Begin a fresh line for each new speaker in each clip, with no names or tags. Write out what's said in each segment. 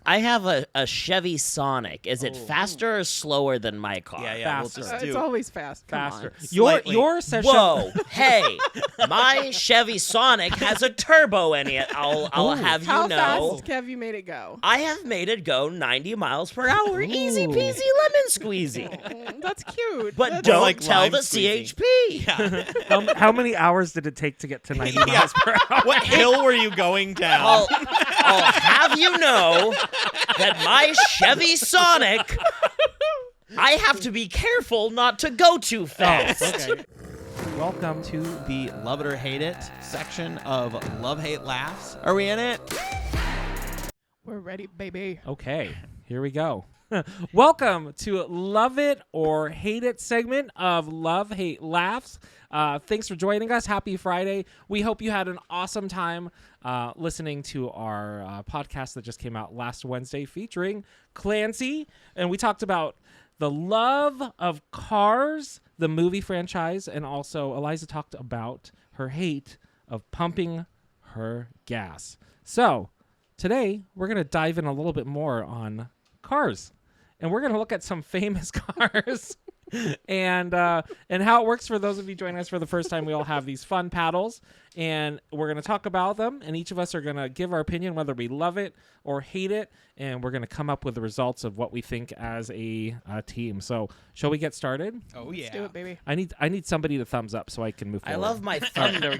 I have a Chevy Sonic. Is it faster or slower than my car?
Yeah.
Faster.
We'll just do
It's always fast. Come
Faster.
on.
Your session.
Whoa, hey, my Chevy Sonic has a turbo in it. I'll have you
How
know.
fast have you made it go?
I have made it go 90 miles per hour. Easy peasy lemon squeezy.
That's cute.
But
That's
don't
like
tell
lime
the
squeezy.
CHP.
How many hours did it take to get to 90 miles per hour?
What hill were you going down?
I'll have you know that my Chevy Sonic, I have to be careful not to go too fast.
Okay.
Welcome to the Love It or Hate It section of Love Hate Laughs. Are we in it?
We're ready, baby.
Okay, here we go. Welcome to Love It or Hate It segment of Love Hate Laughs. Thanks for joining us. Happy Friday. We hope you had an awesome time listening to our podcast that just came out last Wednesday featuring Clancy. And we talked about the love of Cars, the movie franchise, and also Eliza talked about her hate of pumping her gas. So today we're going to dive in a little bit more on cars. And we're going to look at some famous cars and how it works for those of you joining us for the first time. We all have these fun paddles, and we're going to talk about them, and each of us are going to give our opinion whether we love it or hate it, and we're going to come up with the results of what we think as a team. So shall we get started?
Oh, yeah.
Let's do it, baby.
I need somebody to thumbs up so I can move
I
forward.
love my thunder.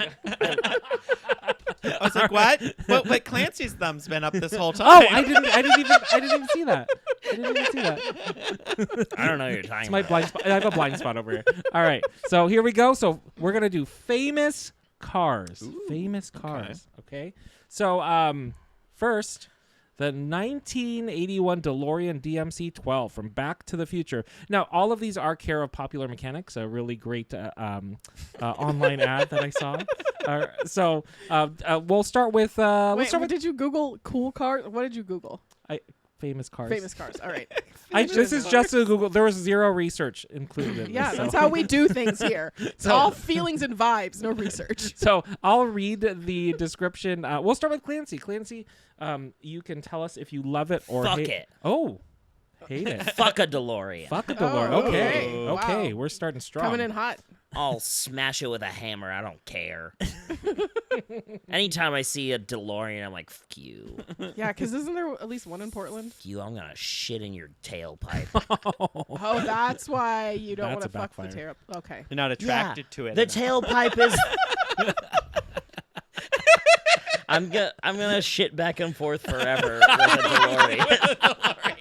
I was like, what? But Clancy's thumb's been up this whole time.
Oh, I didn't even see that. I didn't even see that.
I don't know what you're talking
It's my
about.
blind spot. I have a blind spot over here. All right. So here we go. So we're going to do famous cars. Famous cars. Okay. So first, the 1981 DeLorean DMC-12 from Back to the Future. Now, all of these are care of Popular Mechanics, a really great online ad that I saw. So we'll start with...
Wait, did you Google cool cars? What did you Google?
Famous cars.
Famous cars. All right.
This is just a Google. There was zero research included in
Yeah,
this.
that's how we do things here. It's
So-
all feelings and vibes, no research.
So I'll read the description. We'll start with Clancy. Clancy, you can tell us if you love it or
Fuck
hate
it.
Oh, hate it.
Fuck a DeLorean.
Fuck a DeLorean.
Oh,
okay.
okay.
Okay.
Wow.
We're starting strong.
Coming in hot.
I'll smash it with a hammer. I don't care. Anytime I see a DeLorean, I'm like, fuck you.
Yeah, because isn't there at least one in Portland?
Fuck you. I'm going to shit in your tailpipe.
Oh, that's why you don't want
That's
to
a
fuck the
backfire.
tail. Okay.
You're not attracted to it.
The tailpipe is... I'm gonna shit back and forth forever with a DeLorean.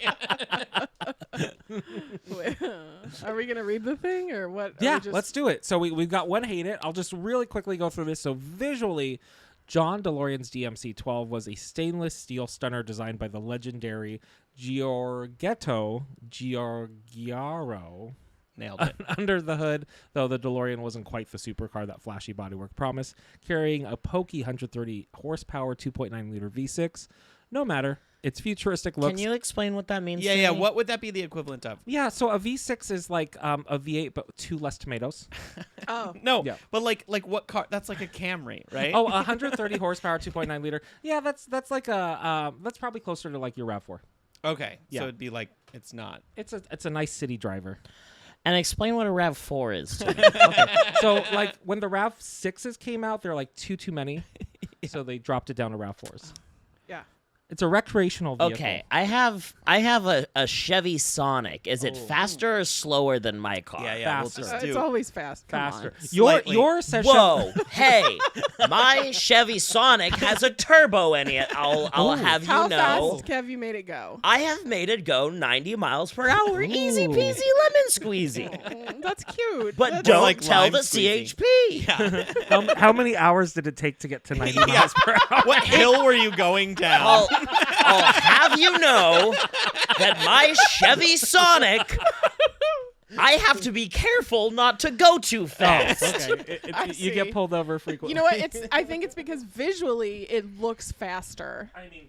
Are we going to read the thing or what? Are
Yeah,
we just...
let's do it. So we've got one hate it. I'll just really quickly go through this. So visually, John DeLorean's DMC-12 was a stainless steel stunner designed by the legendary Giorgetto Giugiaro.
Nailed it.
Under the hood, though, the DeLorean wasn't quite the supercar that flashy bodywork promised, carrying a pokey 130 horsepower 2.9 liter V6. No matter, its futuristic looks.
Can you explain what that means?
Yeah.
to me?
What would that be the equivalent of?
Yeah, so a V6 is like a V8, but 2 less tomatoes.
Oh.
No,
Yeah.
but like what car? That's like a Camry, right?
Oh, 130 horsepower 2.9 liter. Yeah, that's like a that's probably closer to like your RAV4.
Okay.
Yeah.
So it'd be like it's not.
It's a nice city driver.
And explain what a RAV4 is to me.
Okay. So like when the RAV6s came out, they're like too many. So they dropped it down to RAV4s.
Yeah.
It's a recreational vehicle.
Okay, I have a Chevy Sonic. Is it faster or slower than my car?
Yeah. We'll
Faster.
just
It's
do.
always fast. Come
Faster.
on.
Slightly.
Your session.
Whoa, hey, my Chevy Sonic has a turbo in it. I'll have you
How
know.
fast have you made it go?
I have made it go 90 miles per hour. Easy
Ooh.
peasy lemon squeezy.
That's cute.
But
That's-
don't
like
tell
lime
the
squeezy.
CHP.
How many hours did it take to get to 90 miles per hour?
What hill were you going down?
I'll have you know that my Chevy Sonic, I have to be careful not to go too fast.
Okay.
I
You get
see.
pulled over frequently.
You know what? I think it's because visually it looks faster.
I mean,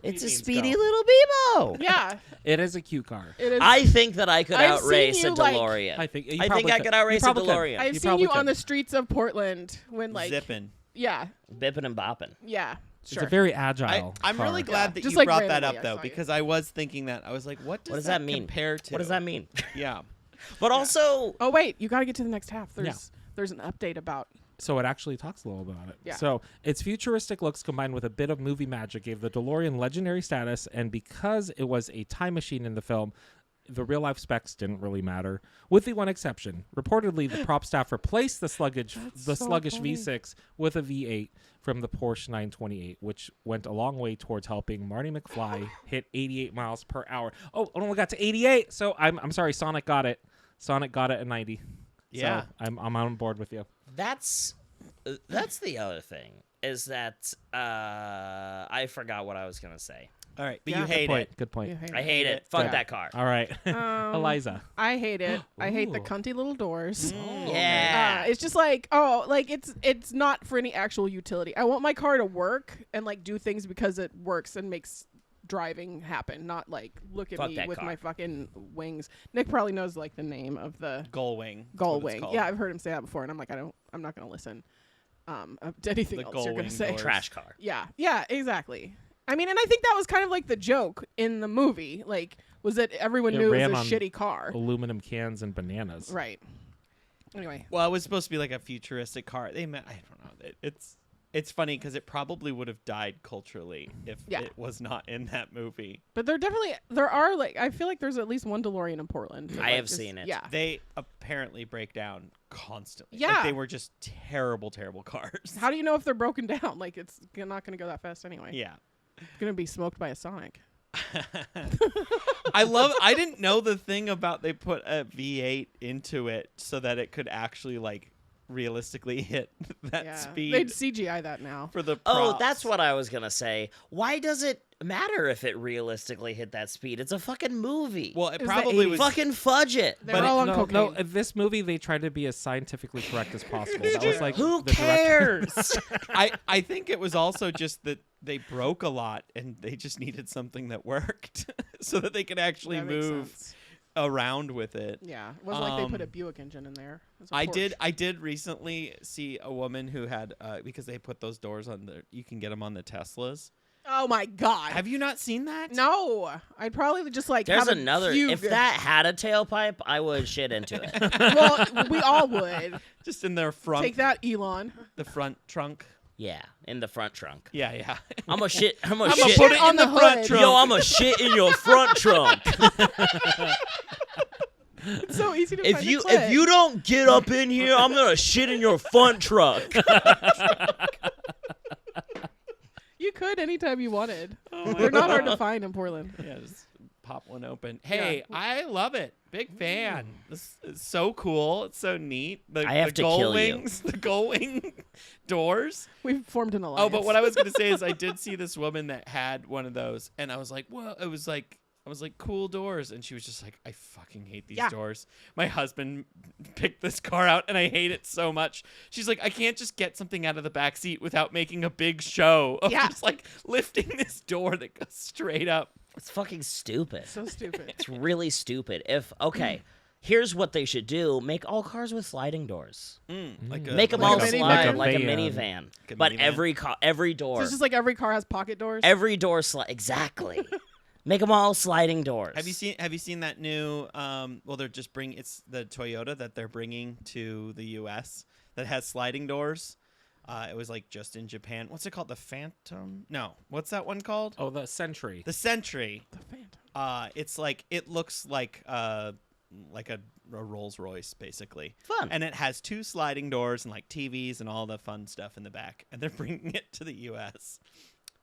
It's a
means
speedy
go.
little Beebo.
Yeah.
It is a cute car.
It is.
I think that I could
I've seen
outrace a
you, like-
DeLorean.
I think.
I think I could outrace a DeLorean.
I've seen you on the streets of Portland when like
Zipping.
yeah,
Bipping and bopping.
yeah.
It's a very
I'm
agile car.
really glad that
Just
you
like
brought that
randomly,
up
I
though,
saw you.
because I was thinking that. I was like, what does
that mean?
compare to?
What does that mean?
Yeah.
But also,
Oh wait, you got to get to the next half.
Yeah.
There's an update about.
So it actually talks a little bit about it.
Yeah.
So its futuristic looks combined with a bit of movie magic gave the DeLorean legendary status, and because it was a time machine in the film, the real life specs didn't really matter, with the one exception. Reportedly, the prop staff replaced the sluggish
so funny.
V6 with a V8 from the Porsche 928, which went a long way towards helping Marty McFly hit 88 miles per hour. Oh, it only got to 88. So I'm sorry, Sonic got it. Sonic got it at 90.
Yeah.
So I'm on board with you.
that's the other thing is that I forgot what I was gonna say.
All right, but
Yeah.
you
Good
hate
Point.
it.
Good point.
You hate
I
it.
hate it. Fuck
Yeah.
that car.
All right. Eliza.
I hate it. I hate the
Ooh.
cunty little doors.
Yeah.
It's just like, it's not for any actual utility. I want my car to work and like do things because it works and makes driving happen, not like look at
Fuck
me
that
with
car.
my fucking wings. Nick probably knows like the name of the
Gull wing. That's
gull
what it's
wing.
called.
Yeah, I've heard him say that before, and I'm like, I'm not gonna listen to anything
The
else
gull
you're gonna
wing
say.
doors.
Trash car.
Yeah, exactly. I mean, and I think that was kind of like the joke in the movie, like, was that everyone
It
knew it
ran
was a
on
shitty car.
Aluminum cans and bananas.
Right. Anyway.
Well, it was supposed to be like a futuristic car. I don't know. It's funny because it probably would have died culturally if
Yeah.
it was not in that movie.
But there are like, I feel like there's at least one DeLorean in Portland. that,
I
like,
have
is-
seen it.
Yeah.
They apparently break down constantly.
Yeah.
Like, they were just terrible, terrible cars.
How do you know if they're broken down? Like, it's not going to go that fast anyway.
Yeah.
It's going to be smoked by a Sonic.
I didn't know the thing about they put a V8 into it so that it could actually like realistically hit that
Yeah.
speed
They'd CGI that now.
for the
Oh,
props.
that's what I was gonna say. Why does it matter if it realistically hit that speed? It's a fucking movie.
Well, it
It was the
probably
80s.
was.
Fucking fudge it.
They're
But
all on
No,
cocaine.
no, in this movie they tried to be as scientifically correct as possible. That was like
Who
the director-
cares?
I think it was also just that they broke a lot and they just needed something that worked so that they could actually
That makes
move
sense.
around with it.
Yeah. It wasn't like they put a Buick engine in there. It was a
I
Porsche.
did recently see a woman who had because they put those doors on you can get them on the Teslas.
Oh my God.
Have you not seen that?
No. I'd probably just like
There's
have
another.
a fugue.
If that had a tailpipe, I would shit into it.
Well, we all would.
Just in their front,
Take that, Elon.
the front trunk.
Yeah, in the front trunk.
Yeah, yeah.
I'm a shit. I'm a
I'ma
shit.
put it
on
in
the
the front
hood.
trunk.
Yo, I'm a shit in your front trunk.
It's so easy to
If
find
you
a clip.
if you don't get up in here, I'm gonna shit in your front trunk.
You could anytime you wanted.
Oh
They're not hard to find in Portland.
Yeah, just pop one open. Hey, I love it. Big fan. This is so cool. It's so neat.
I have
the
to
gull
kill you.
wings, the gull wing doors.
We've formed an alliance.
Oh, but what I was gonna say is I did see this woman that had one of those, and I was like, well, I was like, cool doors, and she was just like, I fucking hate these
Yeah.
doors. My husband picked this car out, and I hate it so much. She's like, I can't just get something out of the back seat without making a big show of
Yeah.
just like lifting this door that goes straight up.
It's fucking stupid.
So stupid.
It's really stupid. Here's what they should do: make all cars with sliding doors.
Like
Make them
Like
all
a minivan?
slide like a
van.
minivan.
Like a
But
minivan.
every
So
door,
it's just like every car has pocket doors.
every door slide exactly. Make them all sliding doors.
Have you seen that new? Well, they're just it's the Toyota that they're bringing to the U.S. that has sliding doors. It was like just in Japan. What's it called? The Phantom? No. What's that one called?
Oh, the Sentry.
The Sentry.
The Phantom.
It's like it looks like a Rolls Royce basically.
Fun.
And it has two sliding doors and like TVs and all the fun stuff in the back. And they're bringing it to the U.S.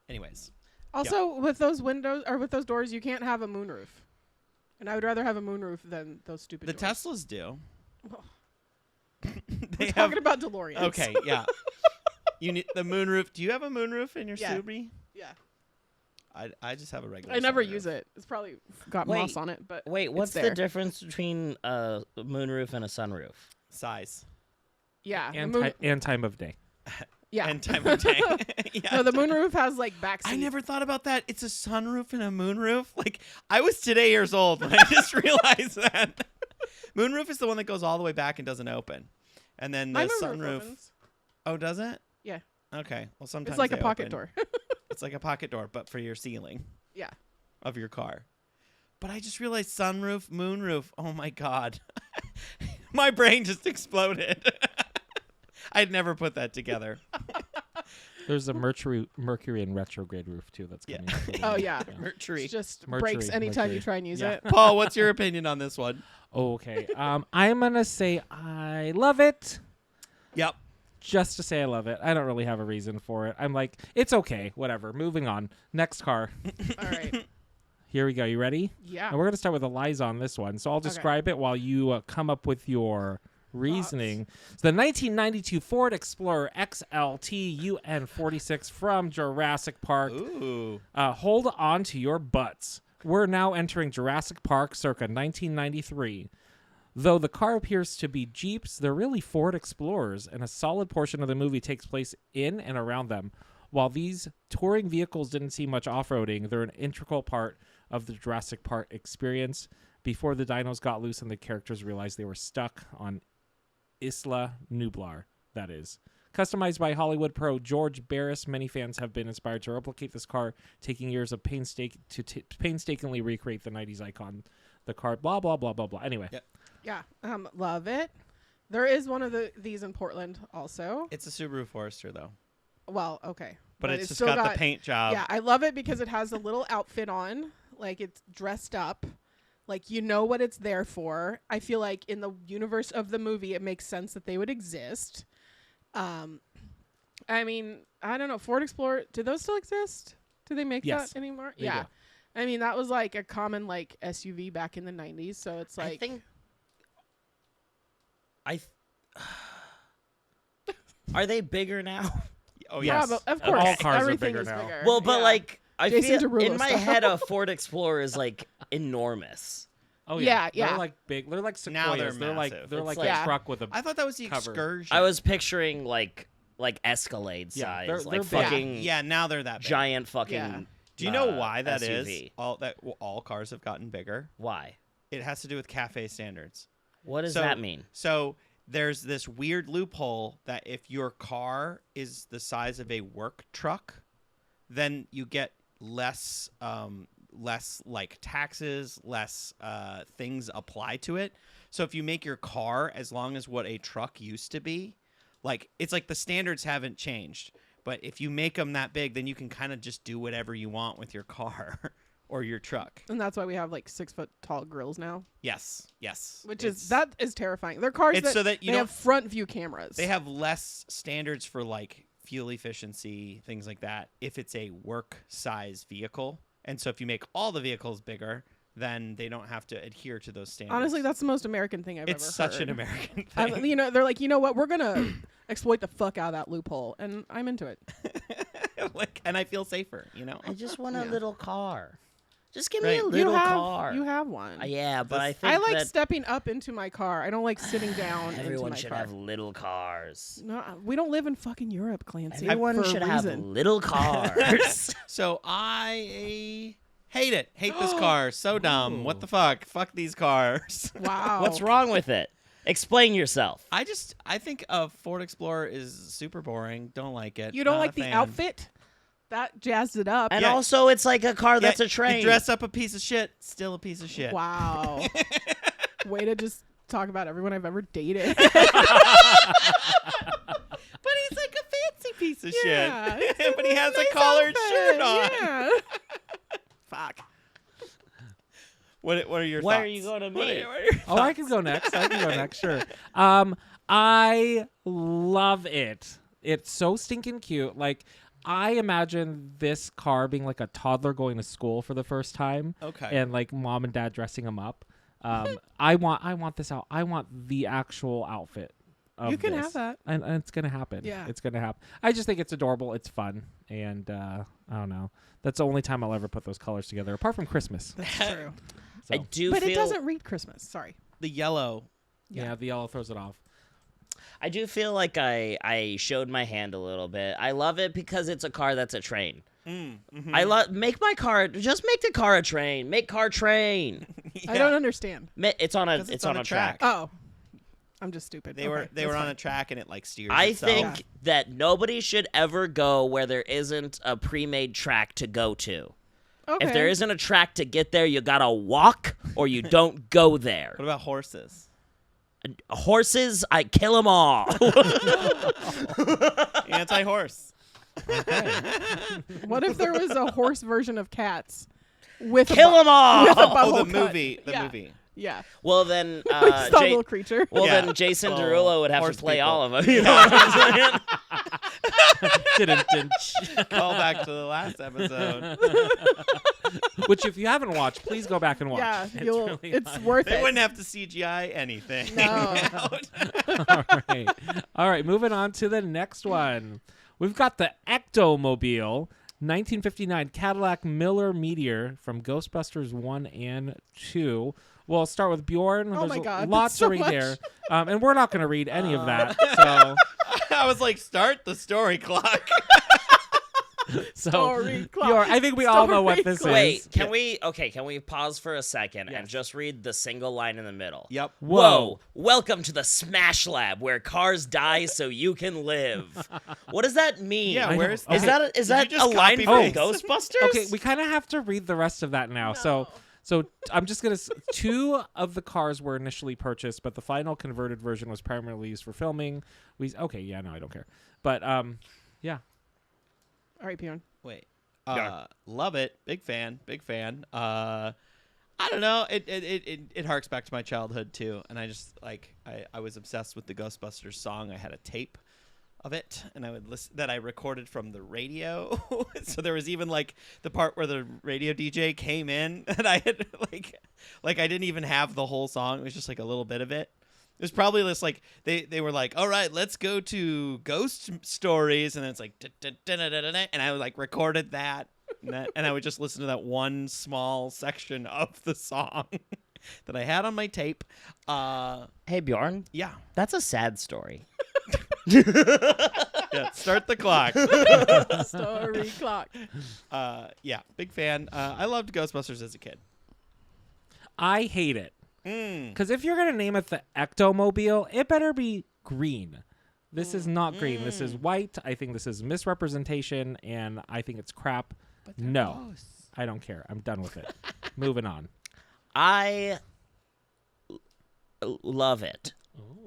Anyways.
Also, with those windows or with those doors, you can't have a moonroof. And I would rather have a moonroof than those stupid
The
doors.
Teslas do.
Well,
They
We're
have
talking about DeLoreans.
Okay, yeah. You need the moonroof. Do you have a moonroof in your
Yeah.
Subaru?
Yeah.
I just have a regular.
I never
sunroof.
use it. It's probably got
Wait,
moss on it, but
Wait, what's
it's
the
there.
difference between a moonroof and a sunroof?
Size
Yeah.
And,
the moon-
and time of day.
yeah.
and time of day. Yeah.
No, the moonroof has like back
I
seat.
never thought about that. It's a sunroof and a moonroof. Like I was today years old when I just realized that. Moonroof is the one that goes all the way back and doesn't open, and then
My
the
moonroof
sunroof.
opens.
Oh, does it?
Yeah.
Okay. Well, sometimes
It's like a
they
pocket
open.
door.
It's like a pocket door, but for your ceiling
Yeah.
of your car. But I just realized sunroof, moonroof. Oh my God. My brain just exploded. I'd never put that together.
There's a Mercury in retrograde roof too. That's coming.
Oh yeah.
Mercury.
It just
Mercury,
breaks anytime
Mercury.
you try and use
Yeah.
it.
Paul, what's your opinion on this one?
Okay. I'm gonna say I love it.
Yep.
Just to say I love it. I don't really have a reason for it. I'm like, it's okay. Whatever. Moving on. Next car.
All right.
Here we go. You ready?
Yeah.
And we're gonna start with Eliza on this one. So I'll describe it while you come up with your reasoning. So the 1992 Ford Explorer XLT UN46 from Jurassic Park.
Ooh.
Hold on to your butts. We're now entering Jurassic Park circa 1993. Though the car appears to be Jeeps, they're really Ford Explorers, and a solid portion of the movie takes place in and around them. While these touring vehicles didn't see much off-roading, they're an integral part of the Jurassic Park experience. Before the dinos got loose and the characters realized they were stuck on Isla Nublar, that is. Customized by Hollywood pro George Barris, many fans have been inspired to replicate this car, taking years of painstakingly recreate the 90s icon. The car, blah, blah, blah, blah, blah. Anyway.
Yep.
Yeah. Love it. There is one of these in Portland also.
It's a Subaru Forester, though.
Well, okay.
But it's just
still
got the paint job.
Yeah, I love it because it has a little outfit on. Like, it's dressed up. Like, you know what it's there for. I feel like in the universe of the movie, it makes sense that they would exist. I mean, I don't know. Ford Explorer, do those still exist? Do they make
Yes,
that anymore?
they
Yeah.
do.
I mean, that was like a common like SUV back in the 90s. So it's like.
I think. Are they bigger now?
Oh,
Yeah,
yes.
but of
All
course,
cars are
everything
bigger
is
now.
bigger.
Well, but
Yeah.
like I
Jason
feel
Derulo
in my
style.
head, a Ford Explorer is like enormous.
Oh
Yeah,
They're
yeah.
like big. They're like Sequoias.
Now they're
they're like
massive.
they're
It's
like
like-
a
Yeah.
truck with a.
I thought that was the
Cover.
Excursion.
I was picturing like Escalade
Yeah,
size,
they're
like
big.
fucking
Yeah, now they're that big.
giant fucking.
Yeah.
Do you know why that is?
SUV.
All cars have gotten bigger.
Why?
It has to do with cafe standards.
What does
So-
that mean?
So there's this weird loophole that if your car is the size of a work truck, then you get less like taxes, less things apply to it. So if you make your car as long as what a truck used to be, like it's like the standards haven't changed. But if you make them that big, then you can kind of just do whatever you want with your car or your truck.
And that's why we have like 6 foot tall grills now,
Yes.
which
It's-
that is terrifying. They're cars
It's
that,
so that you
they
don't-
have front view cameras.
They have less standards for like fuel efficiency, things like that, if it's a work size vehicle. And so if you make all the vehicles bigger, then they don't have to adhere to those standards.
Honestly, that's the most American thing I've
it's
ever
such
heard.
an American thing.
You know, they're like, you know what? We're gonna exploit the fuck out of that loophole, and I'm into it.
Like, and I feel safer, you know?
I just want a
Yeah.
little car. Just give
Right.
me a little car.
You have one.
Yeah, but I
This-
think
I like
that
stepping up into my car. I don't like sitting down into
everyone
my
should
car.
have little cars.
No, we don't live in fucking Europe, Clancy.
Everyone
for a
should have
reason.
little cars.
So I hate it. Hate this car. So dumb. What the fuck? Fuck these cars.
Wow.
What's wrong with it? Explain yourself.
I think a Ford Explorer is super boring. Don't like it.
You don't
Not
like
a
the
fan.
outfit? That jazzed it up.
And
Yeah.
also, it's like a car that's
Yeah,
a train.
You dress up a piece of shit, still a piece of shit.
Wow. Way to just talk about everyone I've ever dated.
But he's like a fancy piece of
Yeah,
shit.
it's
But he has
nice
a collared
outfit,
shirt on.
Yeah.
Fuck. What are your
Why
thoughts?
are you going to
What
me?
are your
Oh, I
thoughts?
can go next. Sure. I love it. It's so stinking cute. Like, I imagine this car being like a toddler going to school for the first time.
Okay.
And like mom and dad dressing him up. I want this out. I want the actual outfit. Of
You can
this.
have that.
And it's gonna happen.
Yeah.
It's gonna happen. I just think it's adorable. It's fun, and I don't know. That's the only time I'll ever put those colors together, apart from Christmas.
That's true.
So,
I do
But
feel
it doesn't read Christmas. Sorry.
The yellow.
yeah, the yellow throws it off.
I do feel like I showed my hand a little bit. I love it because it's a car that's a train. I love make the car a train. Make car train.
I don't understand.
It's on a
'Cause
it's on a track.
Oh. I'm just stupid.
They
Okay,
were
that's
on
fine.
a track and it like steers
I
itself.
think that nobody should ever go where there isn't a pre-made track to go to.
Okay.
If there isn't a track to get there, you gotta walk or you don't go there.
What about horses?
Horses, I kill them all.
Anti-horse.
What if there was a horse version of Cats with
Kill them all.
with a
Oh,
bubble
the
cut?
movie. The
Yeah.
movie.
Yeah.
Well, then,
Like some little creature.
then Jason
Oh,
Derulo would have
horse
to play
people.
all of them. You know what I'm saying?
Call back to the last episode.
Which, if you haven't watched, please go back and watch.
Yeah,
It's really
it's
fun.
worth
They
it.
wouldn't have to CGI anything.
No.
All right. Moving on to the next one. We've got the Ectomobile, 1959 Cadillac Miller Meteor from Ghostbusters 1 and 2. We'll start with Bjorn.
Oh
There's
my God,
lots
that's so
to read
much.
there. And we're not going to read any of that. So,
I was like, start the story clock.
Story clock.
Bjorn, I think we all know what
Story
this
clock.
is.
Wait, can we pause for a second and just read the single line in the middle?
Yep.
Whoa, welcome to the Smash Lab where cars die so you can live. What does that mean?
Yeah,
I
where's
know.
Is
Okay.
that is
Did
that
you
a
just
line from
copy-paste?
Ghostbusters?
Okay, we kind of have to read the rest of that now. So I'm just going to... Two of the cars were initially purchased, but the final converted version was primarily used for filming. I don't care. But, yeah.
All right, Bjorn.
Wait.
Yeah.
Love it. Big fan. I don't know. It harks back to my childhood too, and I just I was obsessed with the Ghostbusters song. I had a tape of it, and I would listen that I recorded from the radio. So there was even like the part where the radio DJ came in, and I had like I didn't even have the whole song. It was just like a little bit of it. It was probably just like they were like, all right, let's go to ghost stories, and then it's like, and I like recorded that, and I would just listen to that one small section of the song that I had on my tape.
Hey Bjorn,
Yeah,
that's a sad story.
yeah. Start the clock.
Story clock.
Yeah, big fan. I loved Ghostbusters as a kid.
I hate it. Because if you're going to name it the Ectomobile, it better be green. This is not green. This is white. I think this is misrepresentation, and I think it's crap. No, I don't care. I'm done with it. Moving on.
I love it.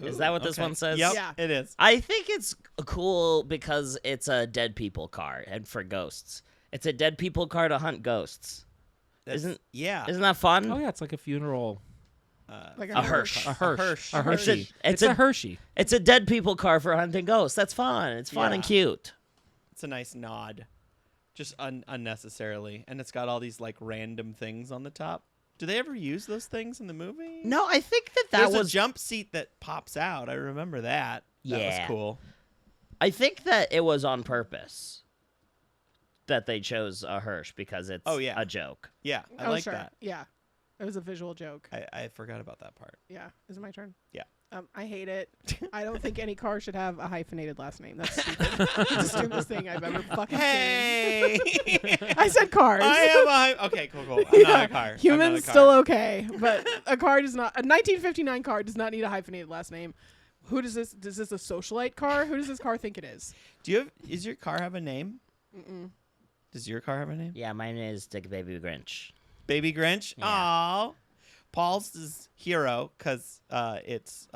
Is that what this
Okay.
one says?
Yep,
Yeah.
it is.
I think it's cool because it's a dead people car and for ghosts. It's a dead people car to hunt ghosts. Isn't that fun?
Oh, yeah, it's like a funeral.
Like
A Hirsch.
A Hirsch. A
Hershey.
Hershey.
It's
It's
a-
a Hershey.
It's a dead people car for hunting ghosts. That's fun. It's fun and
Yeah.
cute.
It's a nice nod, just unnecessarily, and it's got all these like random things on the top. Do they ever use those things in the movie?
No, I think that
There's
was
a jump seat that pops out. I remember that. That
Yeah.
was cool.
I think that it was on purpose that they chose a Hirsch because it's a joke.
Yeah, I
Oh,
like
sure.
that.
Yeah. It was a visual joke.
I forgot about that part.
Yeah. Is it my turn?
Yeah.
I hate it. I don't think any car should have a hyphenated last name. That's stupid. It's the stupidest thing I've ever fucking seen.
Hey,
I said cars.
I have a okay, cool. I'm not a car.
Humans still okay, but a car does not. A 1959 car does not need a hyphenated last name. Who does this? Does this a socialite car? Who does this car think it is?
Is your car have a name?
Mm-mm.
Does your car have a name?
Yeah, mine is Dick Baby Grinch.
Baby Grinch.
Yeah.
Aw. Paul's is Hero because it's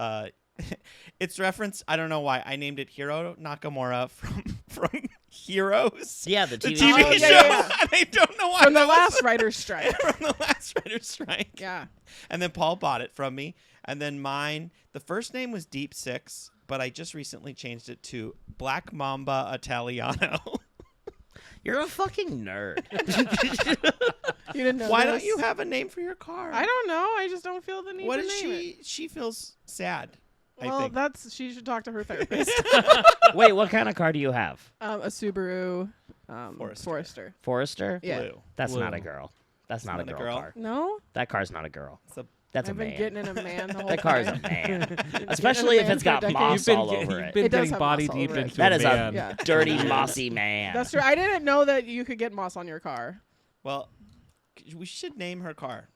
it's reference. I don't know why I named it Hiro Nakamura from Heroes.
Yeah, the
The
TV,
TV
Oh,
show.
yeah, yeah.
And I don't know why.
From the
that was-
last writer's strike.
from the last writer's strike.
Yeah.
And then Paul bought it from me. And then mine, the first name was Deep Six, but I just recently changed it to Black Mamba Italiano.
You're a fucking nerd.
You didn't know
Why
this?
don't you have a name for your car?
I don't know. I just don't feel the need
What
to
is
name it.
she feels sad. I
Well,
think.
she should talk to her therapist.
Wait, what kind of car do you have?
A Subaru
Forester.
Forester?
Yeah.
Blue.
That's
Blue.
not a girl. That's not a
not a
girl,
girl?
car.
No,
That car's not a girl.
It's a
That's
I've
a
been
man.
getting in a man the whole
That
time.
car's a man. Especially if
man
it's
for a
got
decade.
moss all over
You've
it.
been
It does
getting
have
body
moss all
deep
over it.
into
That
a
is
man.
Yeah.
a dirty, mossy man.
That's true. I didn't know that you could get moss on your car.
Well, we should name her car.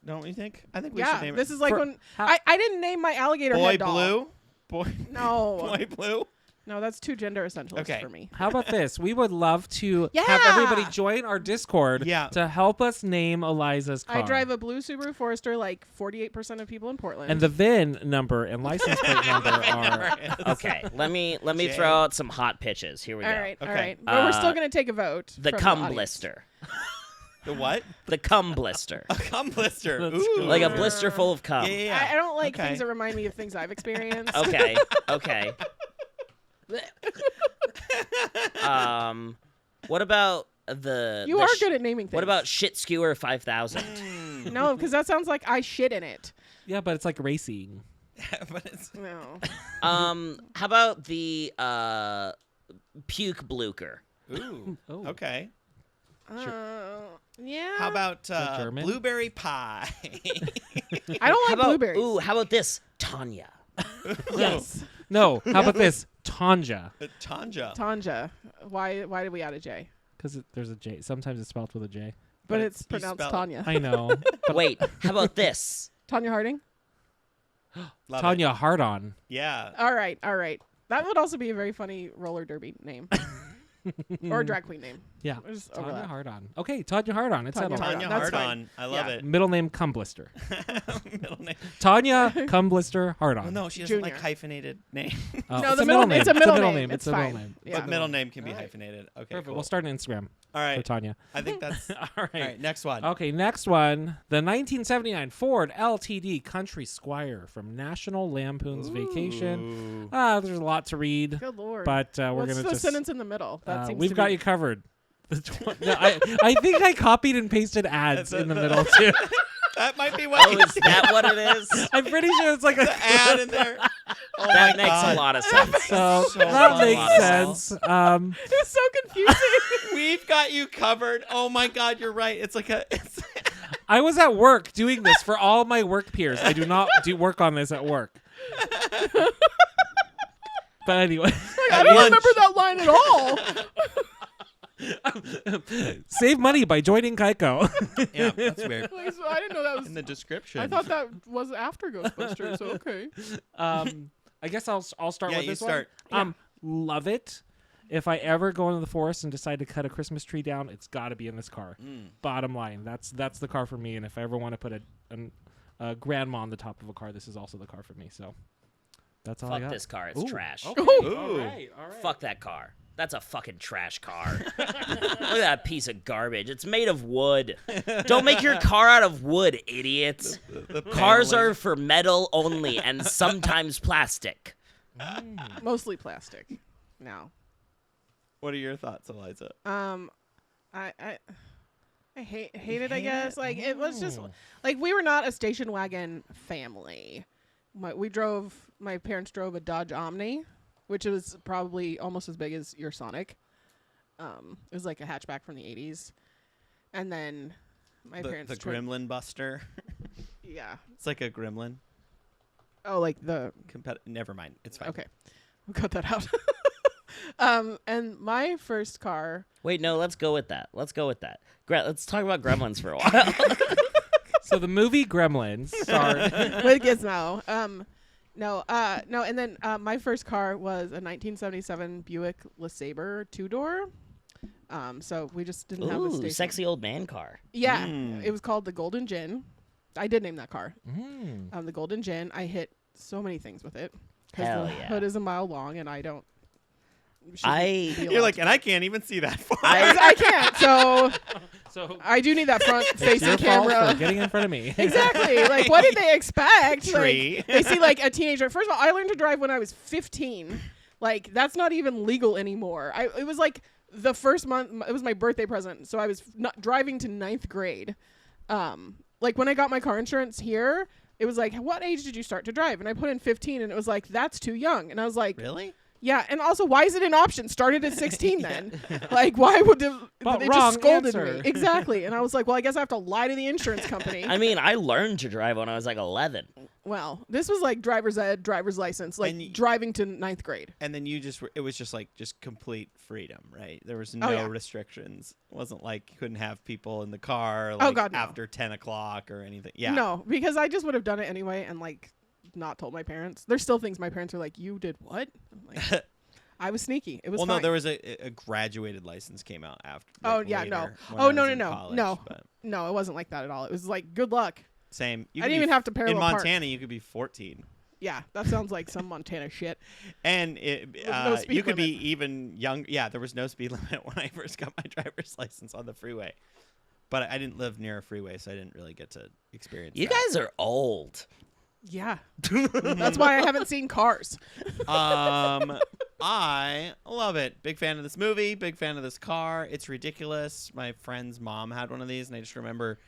Don't you think? I think we should
Yeah,
name
this
it.
is like when I didn't name my alligator
Boy
head doll.
Blue. Boy.
No.
Boy Blue.
No, that's too gender essentialist
Okay.
for me.
How about this? We would love to have
Yeah!
everybody join our Discord
Yeah.
to help us name Eliza's car.
I drive a blue Subaru Forester like 48% of people in Portland.
And the VIN number and license plate number are.
Okay, let me
Jay.
throw out some hot pitches. Here we
all
go.
right, all
Okay.
right. But we're still
Uh,
going to take a vote.
The
from
cum
audience.
blister.
The what?
The cum blister.
A cum blister.
That's
Ooh.
good.
Like a blister full of cum.
Yeah.
I don't like
Okay.
things that remind me of things I've experienced.
Okay. Okay. What about the?
You
the
are good at naming things.
What about shit skewer 5000?
No, because that sounds like I shit in it.
Yeah, but it's like racing.
But it's
No.
How about the puke bluker?
ooh.
Oh.
Okay.
Yeah.
How about
that German?
blueberry pie?
I don't
How
like
about
blueberries.
ooh? How about this Tanya?
Yes.
No, how about this? Tanja.
Tanja.
Tanja. Why did we add a J?
Because there's a J. Sometimes it's spelled with a J.
But
But
it's
you
pronounced
spell it.
Tanya.
I know.
Wait, how about this?
Tanya Harding?
Love
Tanya
it.
Hard On.
Yeah.
All right. That would also be a very funny roller derby name. Or a drag queen name.
Yeah.
Just
Tanya
overlap.
Hard On. Okay, Tanya Hard On. It's
Tanya
settled.
Tanya
That's
Hard
fine.
On. I love
Yeah.
it.
Middle name Cum Blister.
Middle name.
Tanya Cum Blister Hard On.
Oh no, she doesn't like
Junior.
hyphenated name.
Oh,
No,
it's
the
a
middle-
name.
it's a middle name.
name.
It's
a middle
fine.
name.
Yeah.
But middle name can be
All right.
hyphenated. Okay.
Perfect.
Cool.
We'll start an Instagram
All
for
right.
Tanya.
I think that's
All right.
all right. Next one.
Okay, next one. The 1979 Ford LTD Country Squire from National Lampoon's Vacation.
Ooh.
There's a lot to read,
Good lord.
but we're
What's
going to
the
just...
sentence in the middle? That seems
we've
to
got
be-
you covered. No, I think I copied and pasted ads in the middle, too.
That might be what.
Oh, is that what it is?
I'm pretty sure it's like a...
the ad in there? Oh
That
my
makes
God.
a lot of sense.
So,
So
that
fun.
makes
Wow.
sense.
It was so confusing.
We've got you covered. Oh my God, you're right. It's like a. It's
I was at work doing this for all my work peers. I do not do work on this at work. But anyway,
I don't remember that line at all.
save money by joining Geico.
yeah, that's weird.
Like, so I didn't know that was.
In the description.
I thought that was after Ghostbusters. So okay.
I guess I'll start
Yeah,
with
you
this
start.
one. Love it. If I ever go into the forest and decide to cut a Christmas tree down, it's got to be in this car. Bottom line, that's the car for me. And if I ever want to put a grandma on the top of a car, this is also the car for me. So that's all I
Fuck
got.
this car. It's
Ooh,
trash.
Okay.
Ooh.
All right.
Fuck that car. That's a fucking trash car. Look at that piece of garbage. It's made of wood. Don't make your car out of wood, idiots.
The
Cars
paneling.
are for metal only and sometimes plastic.
Mostly plastic. Now.
What are your thoughts, Eliza?
I hate it. I guess like it was just
Oh.
like we were not a station wagon family. My parents drove a Dodge Omni, which was probably almost as big as your Sonic. It was like a hatchback from the 80s. And then my parents
The
drove,
Gremlin Buster.
yeah.
It's like a gremlin.
Oh, like the
Never mind. It's fine.
okay. We'll cut that out. And my first car.
Wait, no, let's go with that. Let's talk about Gremlins for a while.
So the movie Gremlins starred.
With Gizmo. No, and then my first car was a 1977 Buick LeSabre 2-door. So we just didn't have a
Ooh,
station.
sexy old man car.
Yeah,
Mm.
it was called the Golden Gin. I did name that car.
Mm.
The Golden Gin. I hit so many things with it. 'Cause
Hell
the
yeah.
hood is a mile long, and I don't.
I-
be
You're
allowed
like,
to-
and I can't even see that far.
I can't. So
So
I do need that
it's
front-facing
your fault
camera.
for getting in front of me.
Exactly. Like, what did they expect?
Tree.
Like, they see like a teenager. First of all, I learned to drive when I was 15. Like, that's not even legal anymore. It was like the first month. It was my birthday present, so I was not driving to 9th grade. Like when I got my car insurance here, it was like, what age did you start to drive? And I put in 15, and it was like, that's too young. And I was like,
Really?
yeah. And also, why is it an option? Started at 16 then. Like, why would they
But
just
wrong
scolded
answer.
me? Exactly. And I was like, well, I guess I have to lie to the insurance company.
I mean, I learned to drive when I was like 11.
Well, this was like driver's ed, driver's license, like driving to 9th grade.
And then it was just complete freedom, right? There was no restrictions. It wasn't like you couldn't have people in the car after 10 o'clock or anything. Yeah.
No, because I just would have done it anyway and like not told my parents. There's still things my parents are like, you did what? I'm like, I was sneaky. It was fine.
No, there was a graduated license came out after.
No. No, it wasn't like that at all. It was like, good luck.
Same.
I didn't even have to parallel
in Montana,
park.
you could be 14.
Yeah, that sounds like some Montana shit.
And
no
you could
limit.
be even young. Yeah, there was no speed limit when I first got my driver's license on the freeway. But I didn't live near a freeway, so I didn't really get to experience
You
that.
guys are old.
Yeah. That's why I haven't seen Cars.
I love it. Big fan of this movie. Big fan of this car. It's ridiculous. My friend's mom had one of these, and I just remember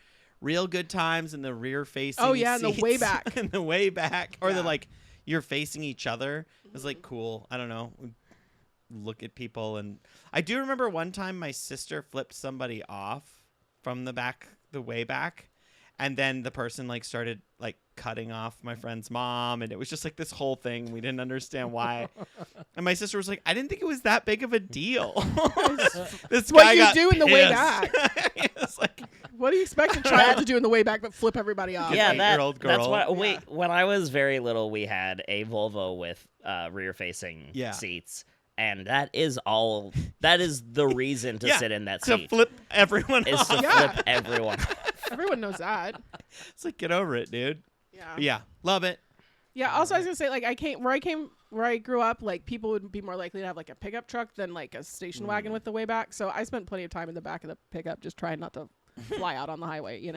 real good times in the rear facing.
Oh yeah, in the way back.
In the way back, or the you're facing each other. It was like cool. I don't know. Look at people, and I do remember one time my sister flipped somebody off from the way back, and then the person started cutting off my friend's mom, and it was just this whole thing. We didn't understand why. And my sister was like, I didn't think it was that big of a deal. This
what
guy
you
got
do in the way back.
It's like,
what do you expect a child to do in the way back but flip everybody off?
Yeah,
8-year-old girl.
that's what. When I was very little, we had a Volvo with rear-facing seats. And that is the reason to sit in that seat.
To flip everyone
is
off.
to flip everyone off.
Everyone knows that.
It's like, get over it, dude.
Yeah.
Yeah. Love it.
Yeah. Also, I was gonna say, where I grew up, people would be more likely to have a pickup truck than a station wagon with the way back. So I spent plenty of time in the back of the pickup just trying not to fly out on the highway,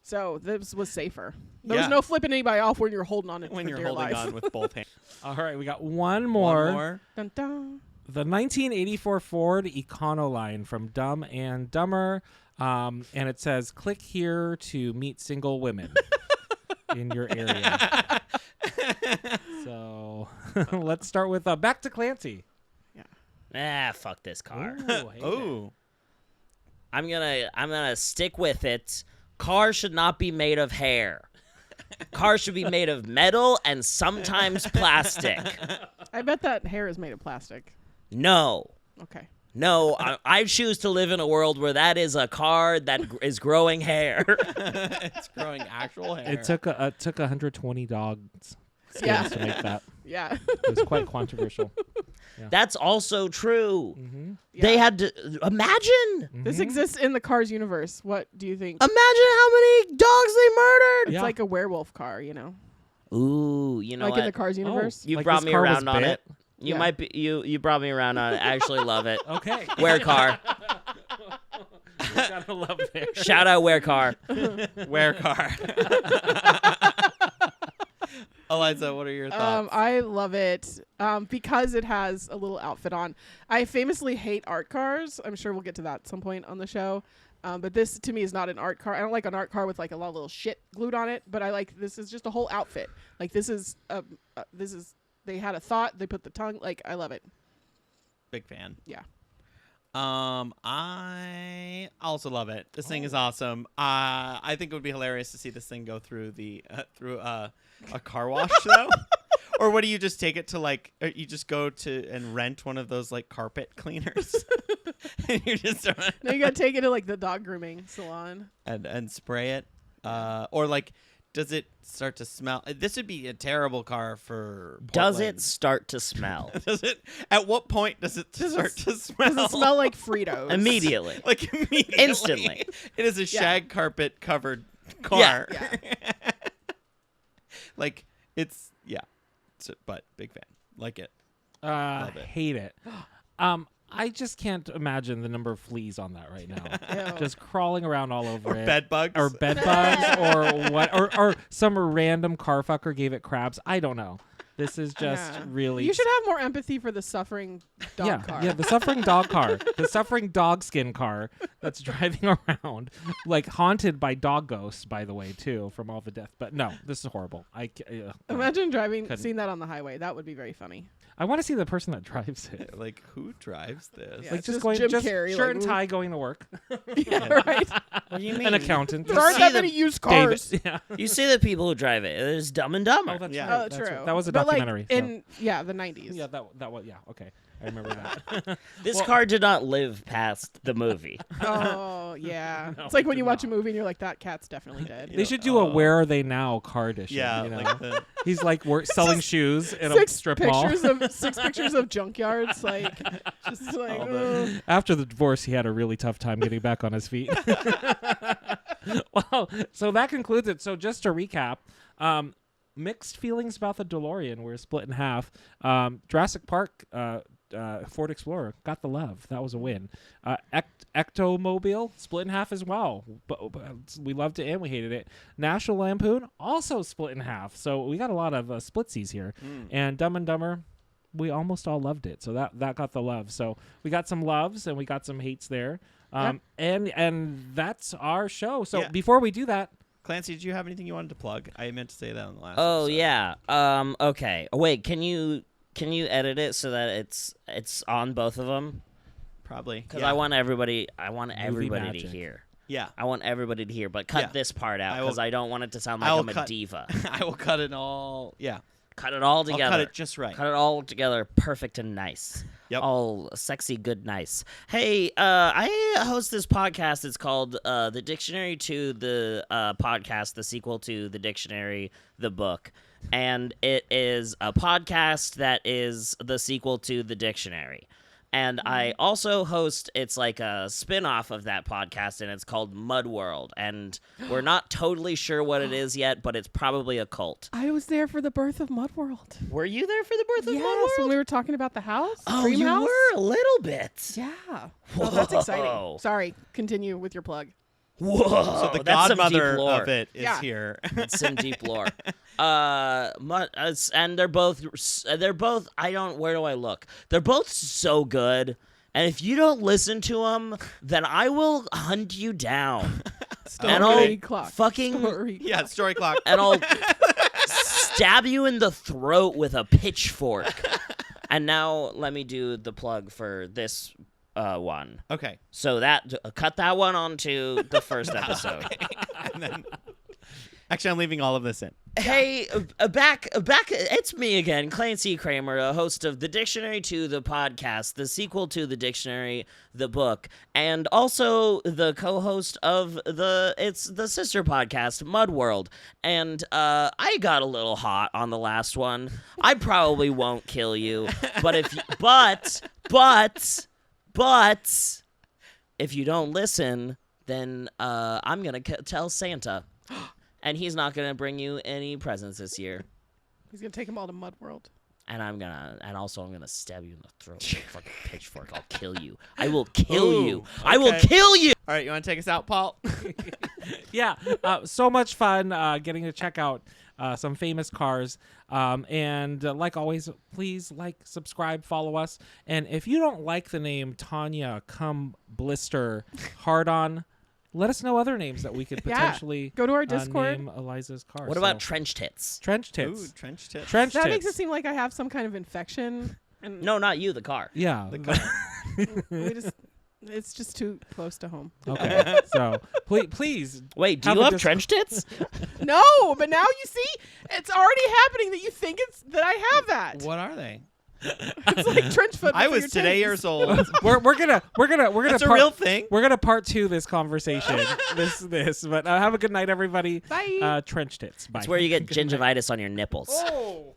So this was safer. There was no flipping anybody off when you're holding on it
when
for
you're
dear
holding
life.
on with both hands.
All right, we got one more.
Dun, dun.
The 1984 Ford Econoline from Dumb and Dumber. And it says, click here to meet single women in your area. So let's start with back to Clancy.
Ah, fuck this car.
Oh.
I'm gonna stick with it. Cars should not be made of hair. Cars should be made of metal and sometimes plastic.
I bet that hair is made of plastic.
No.
Okay.
No, I choose to live in a world where that is a car that is growing hair.
It's growing actual hair.
It took 120 dogs skins to make that.
Yeah.
It was quite controversial. Yeah.
That's also true.
Mm-hmm.
Yeah.
They had to imagine.
This exists in the Cars universe. What do you think?
Imagine how many dogs they murdered.
It's like a werewolf car,
Ooh, you know
in
what?
the Cars universe.
You
Like
brought
this
me
car was
around on
bit?
it. You
Yeah.
might be you brought me around on it. I actually love it.
Okay.
Wear car.
Gotta love it.
Shout out Wear car.
Where car? Eliza, what are your thoughts?
I love it because it has a little outfit on. I famously hate art cars. I'm sure we'll get to that at some point on the show. But this to me is not an art car. I don't like an art car with a lot of little shit glued on it. But I like this is just a whole outfit. This is they had a thought. They put the tongue. I love it.
Big fan.
Yeah.
I also love it. This thing is awesome. I think it would be hilarious to see this thing go through a car wash though. Or what do you just take it to you just go to and rent one of those carpet cleaners? And you just
No, you gotta take it to the dog grooming salon
and spray it. Or does it start to smell? This would be a terrible car for Portland.
Does it start to smell?
Does it? At what point does it start to smell?
Does it smell like Fritos?
Immediately.
Immediately.
Instantly.
It is a shag carpet covered car.
Yeah.
But big fan. Like it.
Love it. Hate it. I just can't imagine the number of fleas on that right now.
Ew.
Just crawling around all over it.
Bed bugs.
Or bed bugs or what or some random car fucker gave it crabs. I don't know. This is just really
You should have more empathy for the suffering dog car.
Yeah, the suffering dog car. The suffering dog skin car that's driving around haunted by dog ghosts, by the way, too, from all the death. But no, this is horrible.
Imagine seeing that on the highway. That would be very funny.
I want to see the person that drives it.
Like, who drives this?
Yeah,
Like
it's
just
just
going,
Jim
just
Carrey,
shirt
like,
and tie going to work.
Yeah, right.
What do you mean?
An accountant.
There aren't
see
that
the-
many used
David.
cars.
Yeah.
You see the people who drive it. There's Dumb and Dumber.
Oh, that's
Yeah.
right.
Oh,
That's
true.
right. That was a
But,
documentary.
Like,
so-
in the 90s.
Yeah, that was, yeah, okay. I remember that.
This
Well-
car did not live past the movie.
Oh, yeah.
No,
It's like
it
when
did
you watch a
not.
movie and you're like, that cat's definitely dead.
They should do a Where Are They Now card edition.
Yeah,
you know?
like the
He's like selling shoes in a
Six
strip mall.
pictures of junkyards, like just like
After the divorce, he had a really tough time getting back on his feet. Well, so that concludes it. So just to recap, mixed feelings about the DeLorean. We're split in half. Jurassic Park, Ford Explorer got the love. That was a win. Ectomobile split in half as well. But we loved it and we hated it. National Lampoon also split in half. So we got a lot of splitsies here. And Dumb and Dumber, we almost all loved it. So that got the love. So we got some loves and we got some hates there. And that's our show. So
Yeah.
before we do that,
Clancy, did you have anything you wanted to plug? I meant to say that on the last.
Oh
episode.
yeah. Okay. Oh, wait. Can you edit it so that it's on both of them?
Probably.
Because
Yeah.
I want everybody to
magic.
hear.
Yeah.
I want everybody to hear, but cut
Yeah.
this part out
I will-
because I don't want it to sound
I
like
will
I'm a
cut-
diva.
I will cut it all. Yeah.
Cut it all together.
I'll cut it just right.
Cut it all together, perfect and nice.
Yep.
All sexy, good, nice. Hey, I host this podcast. It's called The Dictionary to the Podcast, the sequel to The Dictionary, the book. And it is a podcast that is the sequel to The Dictionary. And I also host, it's like a spin-off of that podcast, and it's called Mud World. And we're not totally sure what it is yet, but it's probably a cult.
I was there for the birth of Mudworld.
Were you there for the birth of
Yes,
Mud
when
World?
we were talking about the house.
Oh,
Dream
you
house?
were a little bit.
Yeah. Oh, that's
Whoa.
exciting. Sorry. Continue with your plug.
Whoa,
So the
that's some
godmother
deep lore.
of it is
Yeah.
here.
That's some deep lore. And they're both. I don't. Where do I look? They're both so good. And if you don't listen to them, then I will hunt you down. And I'll
Story clock.
fucking
Story
Yeah, story clock.
and I'll stab you in the throat with a pitchfork. And now let me do the plug for this one.
Okay.
So that cut that one onto the first episode.
And then, actually, I'm leaving all of this in.
Hey, back. It's me again, Clancy Kramer, a host of The Dictionary to the Podcast, the sequel to The Dictionary, the book, and also the co-host of the sister podcast, Mud World. And I got a little hot on the last one. I probably won't kill you, but if you don't listen, then I'm gonna tell Santa. And he's not gonna bring you any presents this year.
He's going to take them all to Mudworld.
And I'm gonna stab you in the throat with a fucking pitchfork. I'll kill you. I will kill you. I will
okay.
kill you.
All right, you want to take us out, Paul?
yeah, so much fun getting to check out some famous cars. And like always, please like, subscribe, follow us. And if you don't like the name Tanya Blister Hard On, let us know other names that we could
Yeah.
potentially
Go to our Discord.
name Eliza's car.
What about trench tits?
trench
Ooh,
tits?
trench tits.
Trench
That
tits.
makes it seem like I have some kind of infection. And
No, not you. The car.
Yeah.
it's just too close to home.
Okay. So please.
Wait, do
Have
you
a
have
dis-
trench tits?
No, but now you see, it's already happening that you think it's that I have that.
What are they?
It's like trench foot.
I
for
was
your
today
tits.
years old.
we're gonna
That's a real thing.
We're gonna part 2 this conversation. this. But have a good night, everybody.
Bye.
Trench tits. Bye.
It's where you get gingivitis on your nipples.
Oh.